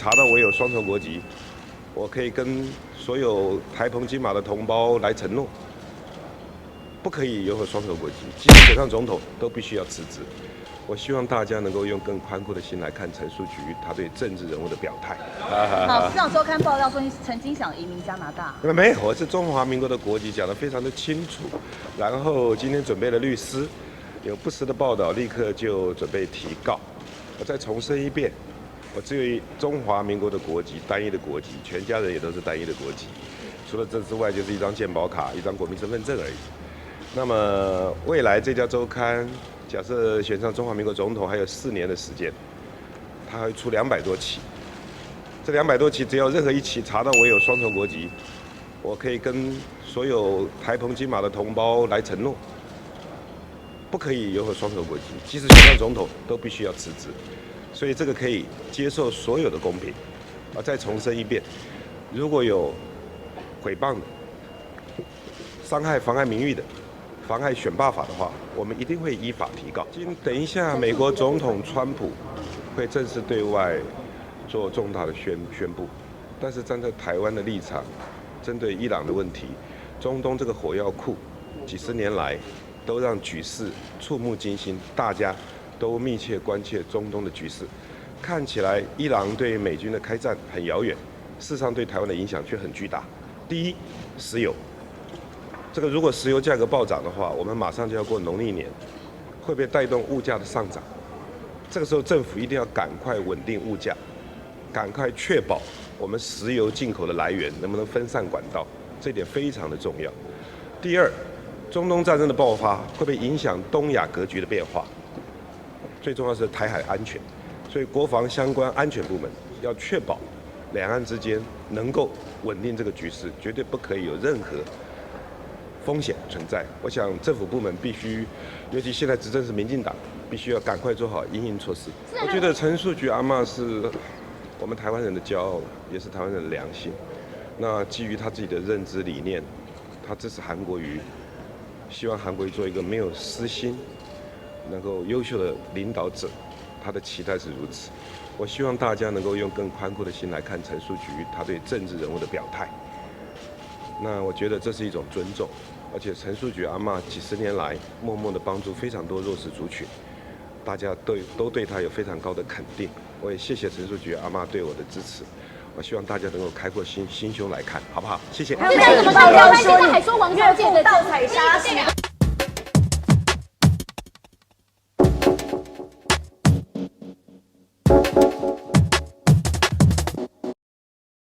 查到我有双重国籍，我可以跟所有台澎金马的同胞来承诺，不可以拥有双重国籍，即使选上总统都必须要辞职。我希望大家能够用更宽阔的心来看陈书局他对政治人物的表态。好，市长周刊爆料说你曾经想移民加拿大。没有，我是中华民国的国籍，讲得非常的清楚。然后今天准备了律师，有不实的报道，立刻就准备提告。我再重申一遍，我只有中华民国的国籍，单一的国籍，全家人也都是单一的国籍。除了这之外，就是一张健保卡，一张国民身份证而已。那么未来这家周刊，假设选上中华民国总统还有4年的时间，他会出200多期。这200多期，只要任何一期查到我有双重国籍，我可以跟所有台澎金马的同胞来承诺，不可以拥有双重国籍，即使选上总统都必须要辞职。所以这个可以接受所有的公平。再重申一遍，如果有诽谤的、伤害、妨碍名誉的、妨害选罢法的话，我们一定会依法提告。等一下，美国总统川普会正式对外做重大的宣布，但是站在台湾的立场，针对伊朗的问题，中东这个火药库，几十年来都让局势触目惊心，大家都密切关切中东的局势。看起来伊朗对美军的开战很遥远，事实上对台湾的影响却很巨大。第一，石油。这个如果石油价格暴涨的话，我们马上就要过农历年，会不会带动物价的上涨？这个时候政府一定要赶快稳定物价，赶快确保我们石油进口的来源能不能分散管道，这一点非常的重要。第二，中东战争的爆发会不会影响东亚格局的变化？最重要是台海安全，所以国防相关安全部门要确保两岸之间能够稳定这个局势，绝对不可以有任何风险存在。我想政府部门必须，尤其现在执政是民进党，必须要赶快做好因应措施。我觉得陈书局阿嬷是我们台湾人的骄傲，也是台湾人的良心。那基于他自己的认知理念，他支持韩国瑜，希望韩国瑜做一个没有私心、能够优秀的领导者，他的期待是如此。我希望大家能够用更宽阔的心来看陈书局他对政治人物的表态。那我觉得这是一种尊重。而且陈书局阿嬷几十年来默默地帮助非常多弱势族群，大家都对他有非常高的肯定。我也谢谢陈书局阿嬷对我的支持。我希望大家能够开阔心胸来看，好不好？谢谢。现在怎么爆料说你还说王小姐的盗采砂石？